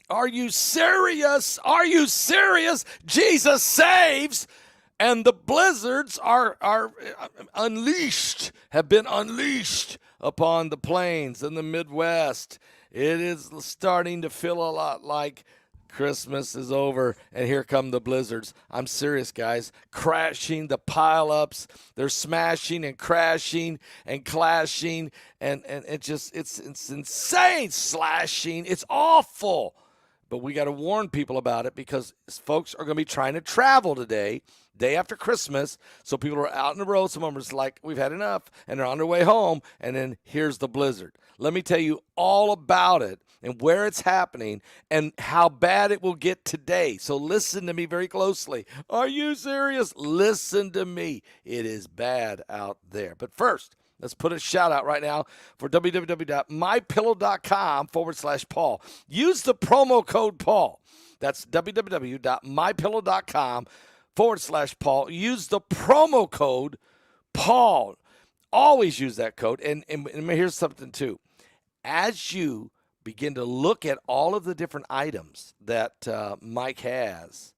Are you serious? Are you serious? Jesus saves. And the blizzards are unleashed, have been unleashed upon the plains in the Midwest. It is starting to feel a lot like Christmas is over, and here come the blizzards. I'm serious, guys. Crashing, the pileups, they're smashing and crashing and clashing, and it's insane. Slashing, it's awful. But we got to warn people about it because folks are going to be trying to travel today, day after Christmas. So people are out on the road. Some of them are just like, we've had enough, and they're on their way home. And then here's the blizzard. Let me tell you all about it and where it's happening and how bad it will get today. So listen to me very closely. Are you serious? Listen to me. It is bad out there. But first, let's put a shout out right now for www.mypillow.com/Paul. Use the promo code Paul. That's www.mypillow.com/Paul. Use the promo code Paul. Always use that code. And here's something too. As you begin to look at all of the different items that Mike has,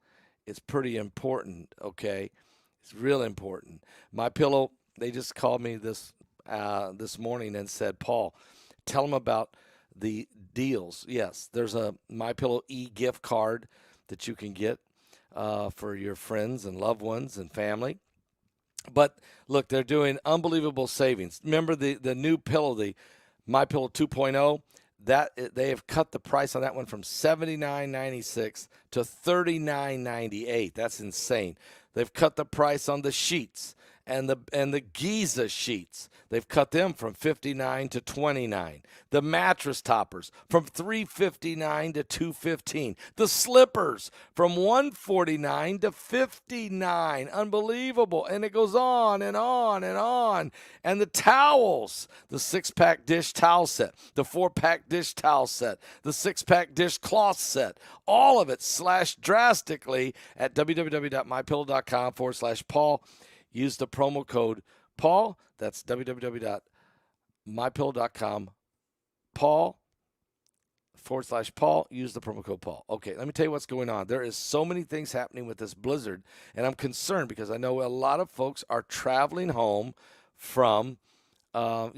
it's pretty important, okay? It's real important. My Pillow, they just called me this morning and said, Paul, tell them about the deals. Yes, there's a My Pillow e-gift card that you can get for your friends and loved ones and family. But look, they're doing unbelievable savings. Remember the new pillow, the My Pillow 2.0? That they have cut the price on that one from $79.96 to $39.98. That's insane. They've cut the price on the sheets and the Giza sheets. They've cut them from $59 to $29. The mattress toppers from $359 to $215. The slippers from $149 to $59. Unbelievable. And it goes on and on and on. And the towels, the 6-pack dish towel set, the 4-pack dish towel set, the 6-pack dish cloth set, all of it slashed drastically at www.mypillow.com/Paul. Use the promo code Paul. That's www.mypillow.com. Paul/Paul. Use the promo code Paul. Okay, let me tell you what's going on. There is so many things happening with this blizzard, and I'm concerned because I know a lot of folks are traveling home from, they're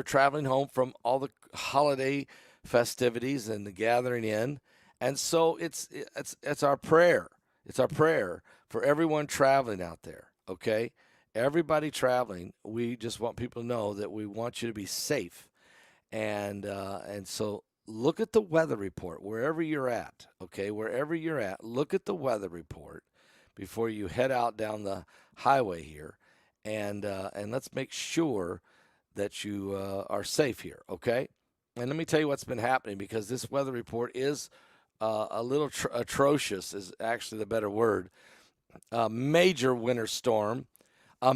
traveling home from all the holiday festivities and the gathering in, and so it's our prayer. It's our prayer for everyone traveling out there, okay? Everybody traveling, we just want people to know that we want you to be safe. And so look at the weather report wherever you're at, okay? Wherever you're at, look at the weather report before you head out down the highway here. And let's make sure that you are safe here, okay? And let me tell you what's been happening because this weather report is a little atrocious is actually the better word. A major winter storm, a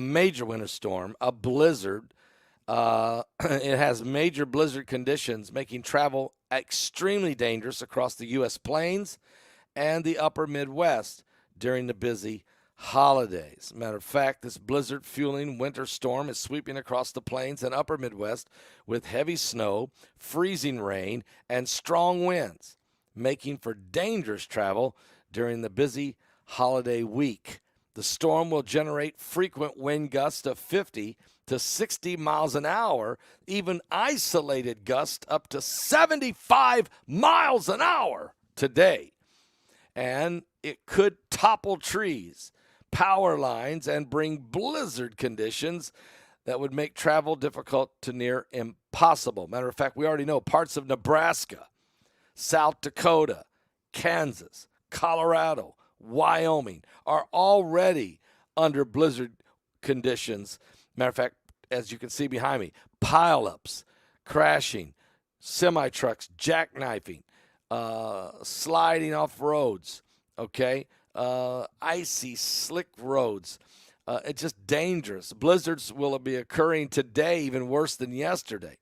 blizzard. It has major blizzard conditions, making travel extremely dangerous across the U.S. plains and the upper Midwest during the busy holidays. Matter of fact, this blizzard fueling winter storm is sweeping across the plains and upper Midwest with heavy snow, freezing rain, and strong winds, making for dangerous travel during the busy holiday week. The storm will generate frequent wind gusts of 50 to 60 miles an hour, even isolated gusts up to 75 miles an hour today. And it could topple trees, power lines, and bring blizzard conditions that would make travel difficult to near impossible. Matter of fact, we already know parts of Nebraska, South Dakota, Kansas, Colorado, Wyoming are already under blizzard conditions. Matter of fact, as you can see behind me, pileups, crashing, semi-trucks, jackknifing, sliding off roads, okay? Icy, slick roads. It's just dangerous. Blizzards will be occurring today, even worse than yesterday,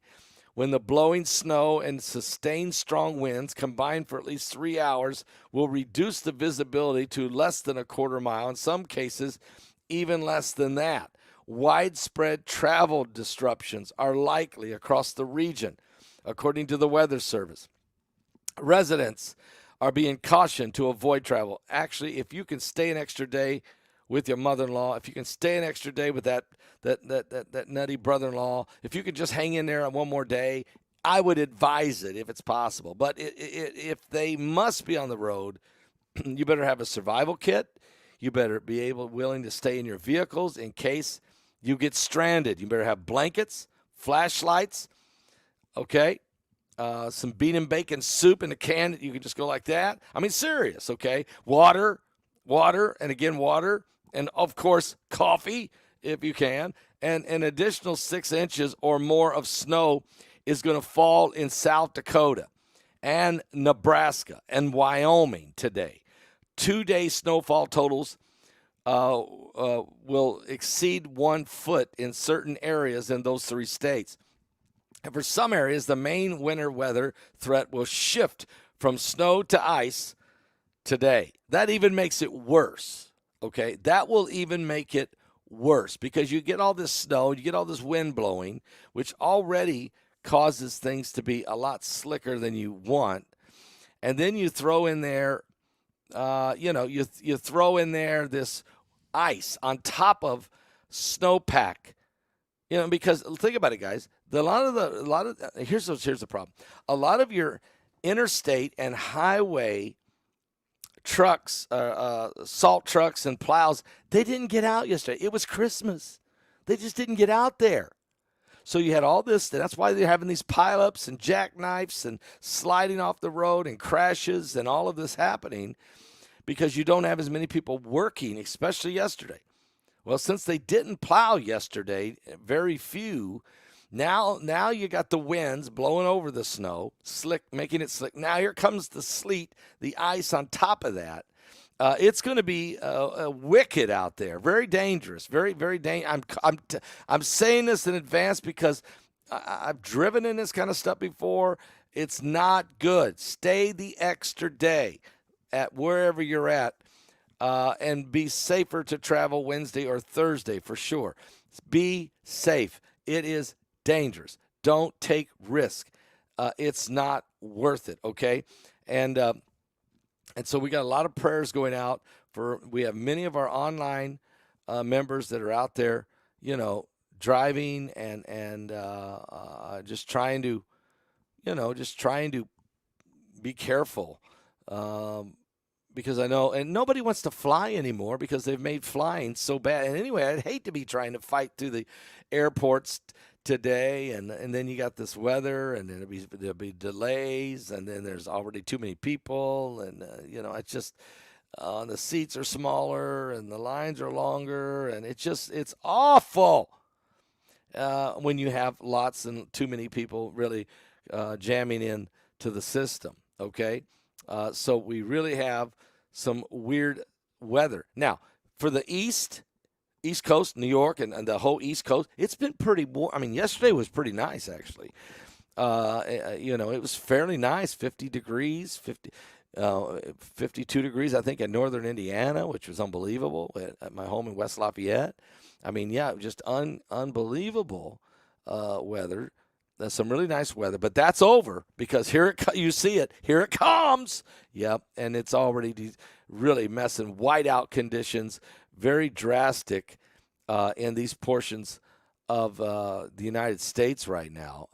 when the blowing snow and sustained strong winds combined for at least 3 hours will reduce the visibility to less than a quarter mile, in some cases even less than that. Widespread travel disruptions are likely across the region, according to the Weather Service. Residents are being cautioned to avoid travel. Actually, if you can stay an extra day with your mother-in-law, if you can stay an extra day with that nutty brother-in-law, if you could just hang in there on one more day, I would advise it if it's possible. But if they must be on the road, you better have a survival kit. You better be willing to stay in your vehicles in case you get stranded. You better have blankets, flashlights, okay? Some bean and bacon soup in a can that you can just go like that. I mean, serious, okay? Water, and again, water. And, of course, coffee if you can. And an additional 6 inches or more of snow is going to fall in South Dakota and Nebraska and Wyoming today. 2-day snowfall totals will exceed 1 foot in certain areas in those 3 states. And for some areas, the main winter weather threat will shift from snow to ice today. That even makes it worse, okay? That will even make it worse because you get all this snow, you get all this wind blowing, which already causes things to be a lot slicker than you want. And then you throw in there, you throw in there this ice on top of snowpack. Because think about it, guys. Here's the problem. A lot of your interstate and highway trucks, salt trucks and plows, they didn't get out yesterday. It was Christmas. They just didn't get out there. So you had all this. That's why they're having these pileups and jackknifes and sliding off the road and crashes and all of this happening because you don't have as many people working, especially yesterday. Well, since they didn't plow yesterday, very few, now you got the winds blowing over the snow, slick, making it slick. Now here comes the sleet, the ice on top of that. It's going to be wicked out there, very dangerous, very, very dangerous. I'm saying this in advance because I've driven in this kind of stuff before. It's not good. Stay the extra day at wherever you're at. And be safer to travel Wednesday or Thursday for sure. Be safe. It is dangerous. Don't take risk. It's not worth it, okay? And so we got a lot of prayers going out we have many of our online members that are out there, driving and just trying to be careful. Because I know, and nobody wants to fly anymore because they've made flying so bad. And anyway, I'd hate to be trying to fight through the airports today, and then you got this weather, and then there'll be delays, and then there's already too many people, and it's just the seats are smaller, and the lines are longer, and it's awful when you have lots and too many people really jamming in to the system. Okay. So we really have some weird weather. Now, for the East Coast, New York, and the whole East Coast, it's been pretty warm. I mean, yesterday was pretty nice, actually. It was fairly nice, 50 degrees, 52 degrees, I think, in northern Indiana, which was unbelievable at my home in West Lafayette. I mean, yeah, just unbelievable weather. There's some really nice weather, but that's over because you see it. Here it comes. Yep, and it's already really messing whiteout conditions, very drastic in these portions of the United States right now.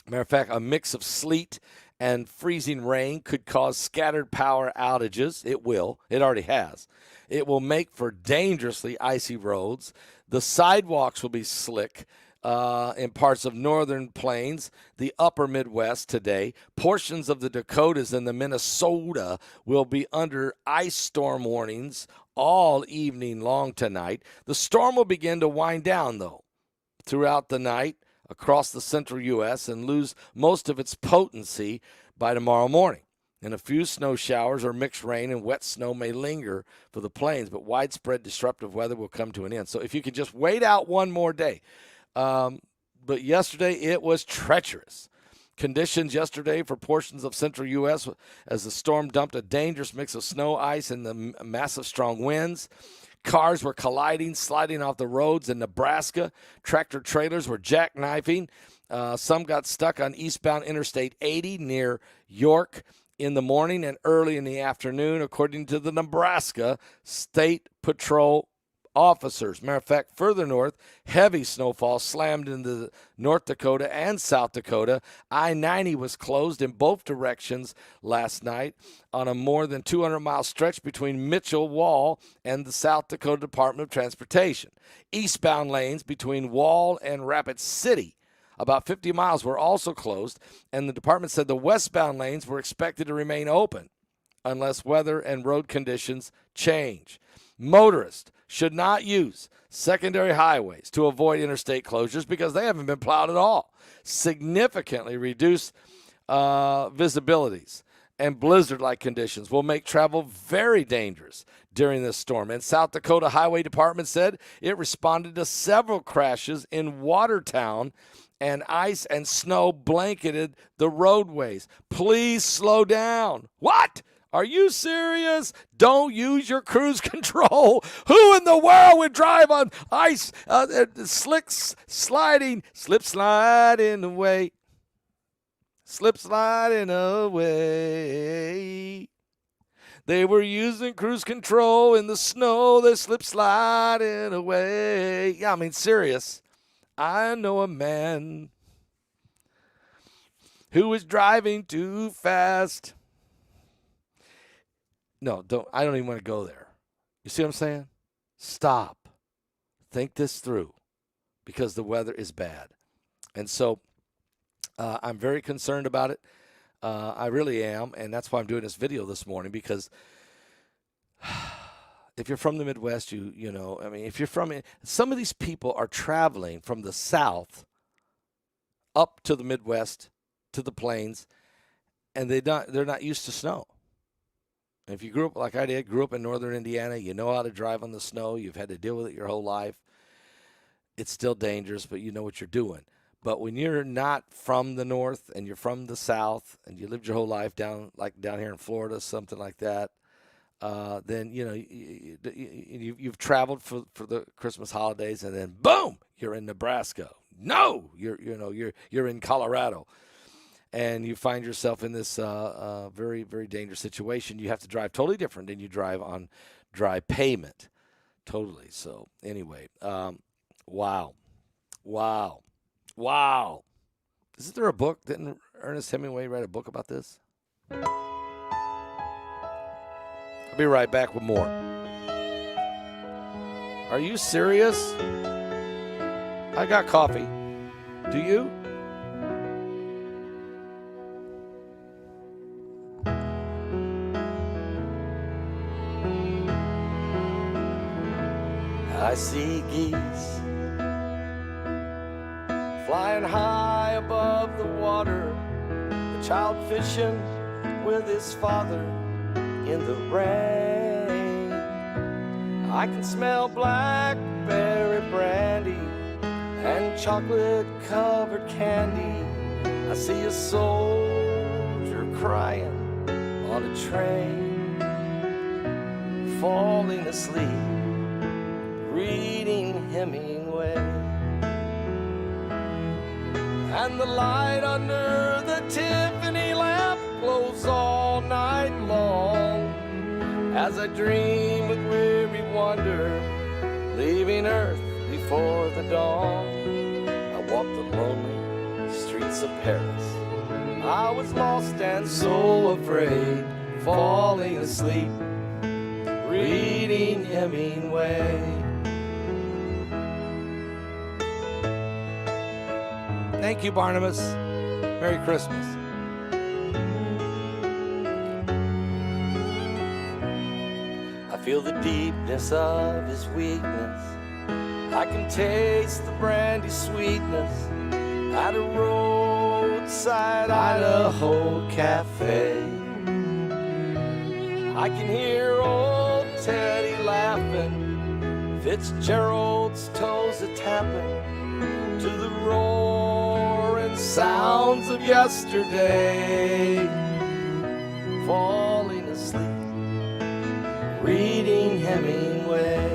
Matter of fact, a mix of sleet and freezing rain could cause scattered power outages. It will. It already has. It will make for dangerously icy roads. The sidewalks will be slick. In parts of northern plains, the upper Midwest today. Portions of the Dakotas and the Minnesota will be under ice storm warnings all evening long tonight. The storm will begin to wind down, though, throughout the night across the central U.S. and lose most of its potency by tomorrow morning. And a few snow showers or mixed rain and wet snow may linger for the plains, but widespread disruptive weather will come to an end. So if you could just wait out one more day. But yesterday it was treacherous. Conditions yesterday for portions of central U.S. as the storm dumped a dangerous mix of snow, ice, and the massive strong winds. Cars were colliding, sliding off the roads in Nebraska. Tractor trailers were jackknifing Some got stuck on eastbound Interstate 80 near York in the morning and early in the afternoon, according to the Nebraska State Patrol officers. Matter of fact, further north, heavy snowfall slammed into North Dakota and South Dakota. I-90 was closed in both directions last night on a more than 200-mile stretch between Mitchell Wall and the South Dakota Department of Transportation. Eastbound lanes between Wall and Rapid City, about 50 miles, were also closed, and the department said the westbound lanes were expected to remain open unless weather and road conditions change. Motorists should not use secondary highways to avoid interstate closures because they haven't been plowed at all. Significantly reduced visibilities and blizzard-like conditions will make travel very dangerous during this storm. And South Dakota Highway Department said it responded to several crashes in Watertown, and ice and snow blanketed the roadways. Please slow down. What? Are you serious? Don't use your cruise control. Who in the world would drive on ice, slip sliding away? Slip sliding away. They were using cruise control in the snow. They slip sliding away. Yeah, I mean, serious. I know a man who was driving too fast. No, I don't even want to go there. You see what I'm saying? Stop. Think this through because the weather is bad. And so I'm very concerned about it. I really am. And that's why I'm doing this video this morning, because if you're from the Midwest, you know, I mean, if you're from it, some of these people are traveling from the South up to the Midwest, to the plains, and they're not used to snow. And if you grew up like I did, grew up in northern Indiana, you know how to drive on the snow. You've had to deal with it your whole life. It's still dangerous, but you know what you're doing. But when you're not from the north and you're from the South and you lived your whole life down here in Florida, something like that, then you know you've traveled for the Christmas holidays, and then boom, you're in Nebraska. No, you're in Colorado, and you find yourself in this very, very dangerous situation. You have to drive totally different than you drive on dry pavement, totally. So anyway, wow. Isn't there a book? Didn't Ernest Hemingway write a book about this? I'll be right back with more. Are you serious? I got coffee. Do you? I see geese flying high above the water, a child fishing with his father in the rain. I can smell blackberry brandy and chocolate-covered candy. I see a soldier crying on a train, falling asleep, reading Hemingway. And the light under the Tiffany lamp glows all night long as I dream with weary wonder, leaving Earth before the dawn. I walk the lonely streets of Paris. I was lost and so afraid, falling asleep, reading Hemingway. Thank you, Barnabas. Merry Christmas. I feel the deepness of his weakness. I can taste the brandy sweetness at a roadside Idaho cafe. I can hear old Teddy laughing, Fitzgerald's toes a-tapping to the roaring sounds of yesterday. Falling asleep, reading Hemingway.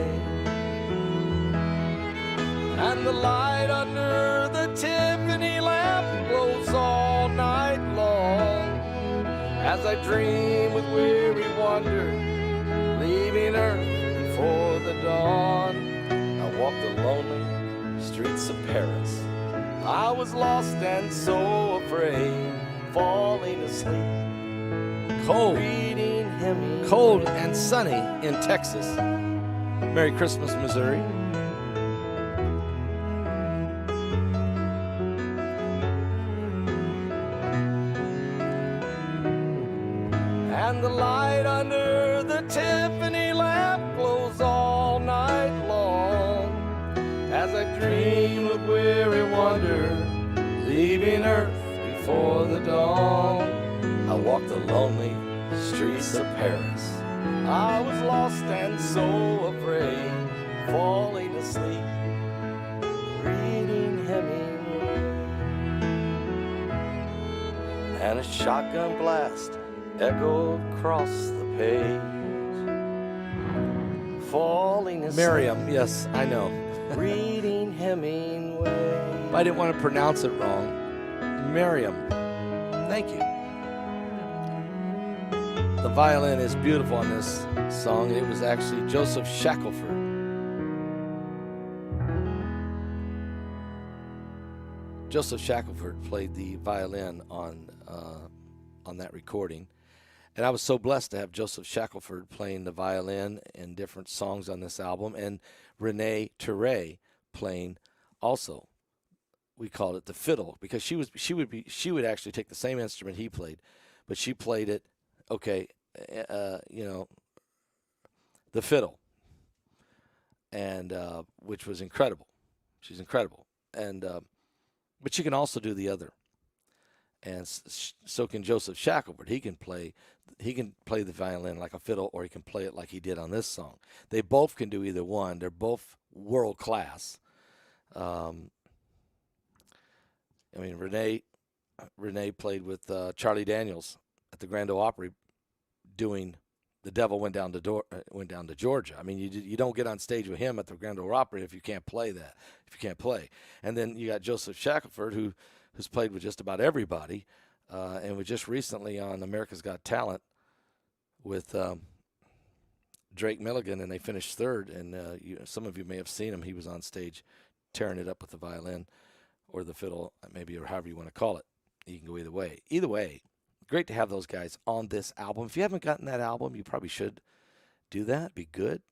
And the light under the Tiffany lamp As I dream with weary wonder, leaving earth before the dawn, I walked the lonely streets of Paris. I was lost and so afraid, falling asleep. Cold and sunny in Texas. Merry Christmas, Missouri. And the light under the Tiffany lamp glows all night long, as I dream of weary wonder, leaving earth before the dawn. I walked the lonely streets of Paris. I was lost and so afraid, falling asleep, reading Hemingway. And a shotgun blast echoed across the page, falling asleep. Miriam, yes, I know. Reading Hemingway. I didn't want to pronounce it wrong. Miriam, thank you. The violin is beautiful on this song. It was actually Joseph Shackelford. Joseph Shackelford played the violin on that recording. And I was so blessed to have Joseph Shackelford playing the violin in different songs on this album, and Renee Ture playing also. We called it the fiddle, because she would actually take the same instrument he played, but she played it, the fiddle, and which was incredible. She's incredible, and but she can also do the other. And so can Joseph Shackelford. He can play the violin like a fiddle, or he can play it like he did on this song. They both can do either one. They're both world class. Renee played with Charlie Daniels at the Grand Ole Opry doing "The Devil Went Down to Georgia." I mean, you don't get on stage with him at the Grand Ole Opry if you can't play that. If you can't play, and then you got Joseph Shackelford who's played with just about everybody, and was just recently on America's Got Talent with Drake Milligan, and they finished third. And some of you may have seen him. He was on stage tearing it up with the violin or the fiddle, maybe, or however you want to call it. You can go either way. Either way, great to have those guys on this album. If you haven't gotten that album, you probably should do that. Be good.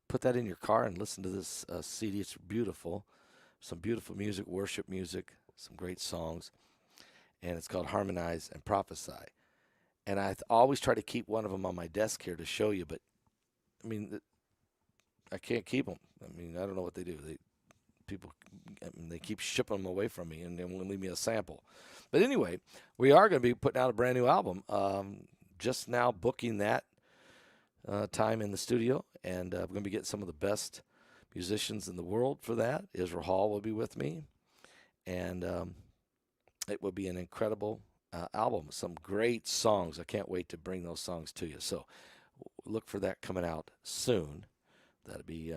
Put that in your car and listen to this CD. It's beautiful. Some beautiful music, worship music, some great songs. And it's called Harmonize and Prophesy. And I always try to keep one of them on my desk here to show you, but, I can't keep them. I don't know what they do. They keep shipping them away from me and then won't leave me a sample. But anyway, we are going to be putting out a brand new album. Just now booking that time in the studio, and we're going to be getting some of the best musicians in the world for that. Israel Hall will be with me, and it will be an incredible album. Some great songs. I can't wait to bring those songs to you. So look for that coming out soon. That'll be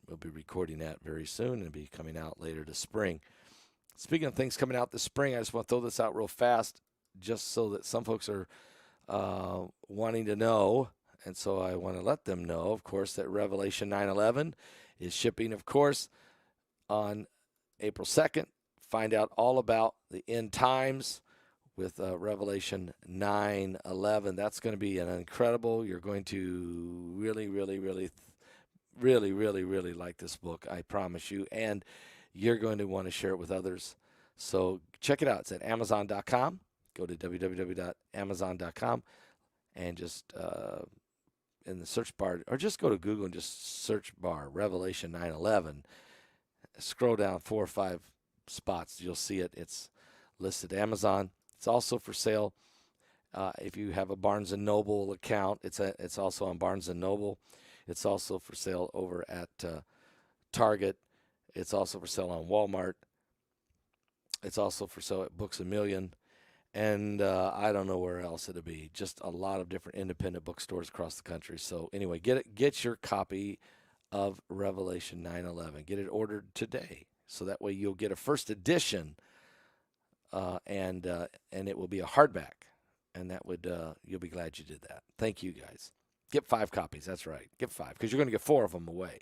we'll be recording that very soon and be coming out later this spring. Speaking of things coming out this spring, I just want to throw this out real fast, just so that some folks are wanting to know, and so I want to let them know, of course, that Revelation 9:11 is shipping, of course, on April 2nd. Find out all about the end times with Revelation 9:11. That's going to be an incredible. You're going to really, really, really, really, really, really like this book, I promise you, and you're going to want to share it with others. So check it out. It's at Amazon.com. Go to www.amazon.com and just in the search bar, or just go to Google and just search bar Revelation 9:11. Scroll down 4 or 5 spots. You'll see it. It's listed Amazon. It's also for sale. If you have a Barnes & Noble account, it's also on Barnes & Noble. It's also for sale over at Target. It's also for sale on Walmart. It's also for sale at Books A Million. And I don't know where else it'll be. Just a lot of different independent bookstores across the country. So anyway, get your copy of Revelation 9:11. Get it ordered today. So that way you'll get a first edition, and it will be a hardback. And that would, you'll be glad you did that. Thank you, guys. Get 5 copies. That's right. Get 5, because you're going to get 4 of them away.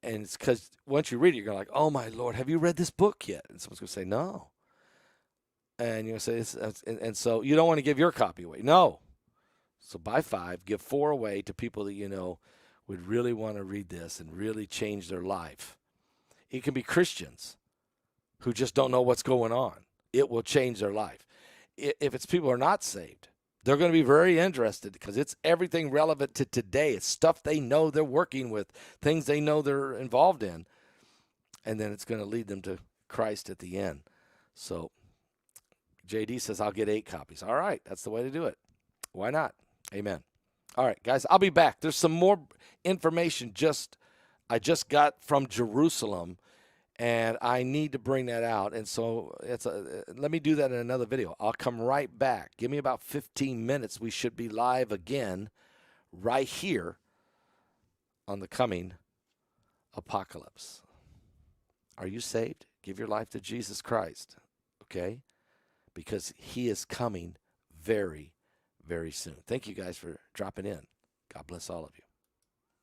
And it's because once you read it, you're going to like, oh, my Lord, have you read this book yet? And someone's going to say, no. And you're going to say, and so you don't want to give your copy away. No. So buy 5, give 4 away to people that you know would really want to read this and really change their life. It can be Christians who just don't know what's going on. It will change their life. If it's people who are not saved, they're going to be very interested because it's everything relevant to today. It's stuff they know they're working with, things they know they're involved in, and then it's going to lead them to Christ at the end. So JD says, I'll get 8 copies. All right, that's the way to do it. Why not? Amen. All right, guys, I'll be back. There's some more information I just got from Jerusalem, and I need to bring that out. And so let me do that in another video. I'll come right back. Give me about 15 minutes. We should be live again right here on the coming apocalypse. Are you saved? Give your life to Jesus Christ, okay? Because he is coming very, very soon. Thank you guys for dropping in. God bless all of you.